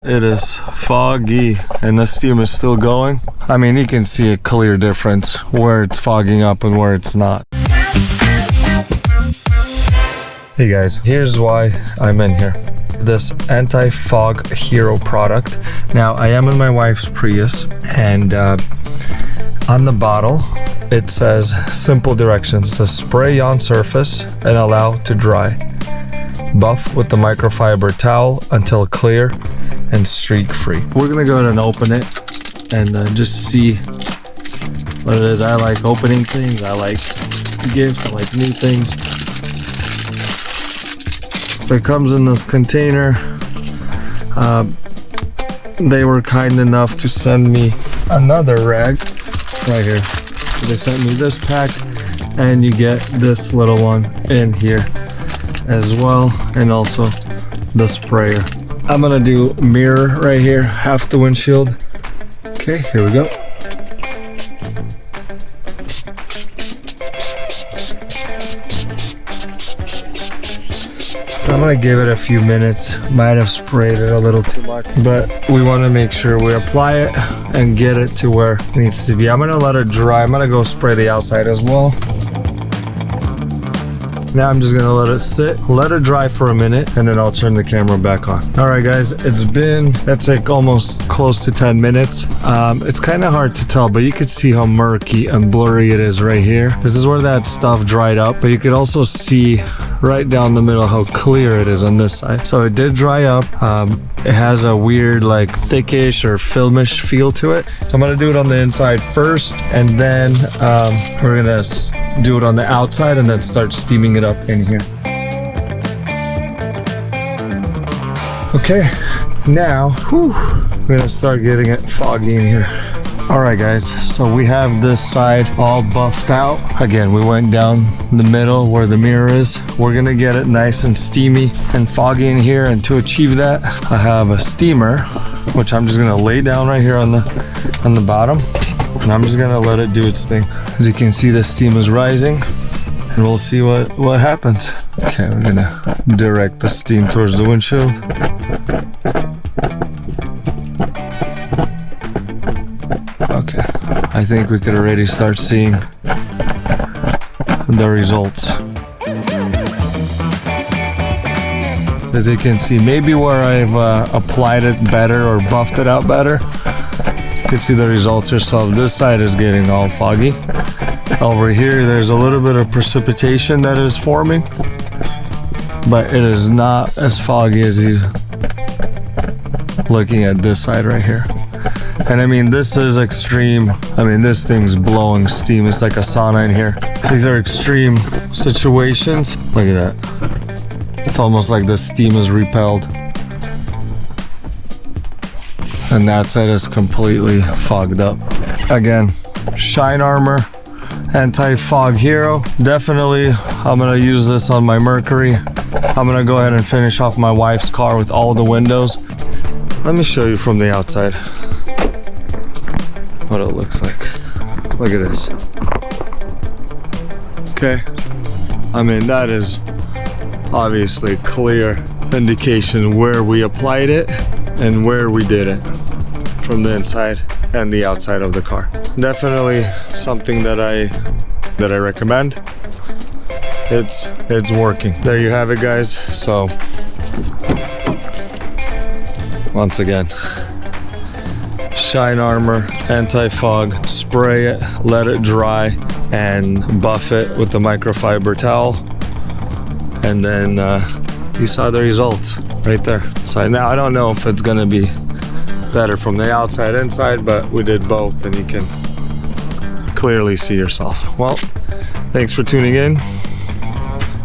It is foggy and the steam is still going. I mean, you can see a clear difference where it's fogging up and where it's not. Hey guys, here's why I'm in here. This anti-fog hero product. Now, I am in my wife's Prius, and on the bottle it says simple directions. It says spray on surface and allow to dry. Buff with the microfiber towel until clear and streak free. We're gonna go ahead and open it and just see what it is. I like opening things, I like gifts, I like new things. So it comes in this container. They were kind enough to send me another rag right here. So they sent me this pack, and you get this little one in here as well, and also the sprayer. I'm gonna do mirror right here, half the windshield. Okay, here we go. I'm gonna give it a few minutes. Might have sprayed it a little too much, but we want to make sure we apply it and get it to where it needs to be. I'm gonna let it dry. I'm gonna go spray the outside as well. Now I'm just gonna let it sit, let it dry for a minute, and then I'll turn the camera back on. All right, guys, that's like almost close to 10 minutes. It's kind of hard to tell, but you could see how murky and blurry it is right here. This is where that stuff dried up, but you could also see right down the middle how clear it is on this side. So it did dry up. It has a weird like thickish or filmish feel to it. So I'm gonna do it on the inside first, and then we're gonna do it on the outside and then start steaming it up in here. Okay, now we're gonna start getting it foggy in here. All right, guys, so we have this side all buffed out. Again, we went down the middle where the mirror is. We're gonna get it nice and steamy and foggy in here, and to achieve that, I have a steamer, which I'm just gonna lay down right here on the bottom, and I'm just gonna let it do its thing. As you can see, the steam is rising, and we'll see what happens. Okay, we're gonna direct the steam towards the windshield. Okay, I think we could already start seeing the results. As you can see, maybe where I've applied it better or buffed it out better, you can see the results yourself. This side is getting all foggy. Over here, there's a little bit of precipitation that is forming, but it is not as foggy as you looking at this side right here. And I mean, this is extreme. I mean, this thing's blowing steam. It's like a sauna in here. These are extreme situations. Look at that. It's almost like the steam is repelled. And that side is completely fogged up. Again, Shine Armor Anti-Fog Hero. Definitely, I'm gonna use this on my Mercury. I'm gonna go ahead and finish off my wife's car with all the windows. Let me show you from the outside what it looks like. Look at this. Okay, I mean, that is obviously clear indication where we applied it and where we did it from the inside and the outside of the car. Definitely something that I recommend. It's working. There you have it, guys. So once again, Shine Armor Anti-Fog, spray it, let it dry, and buff it with the microfiber towel, and then you saw the results right there. So now I don't know if it's gonna be better from the outside inside, but we did both and you can clearly see yourself. Well, thanks for tuning in.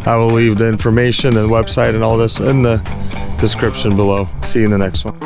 I will leave the information and website and all this in the description below. See you in the next one.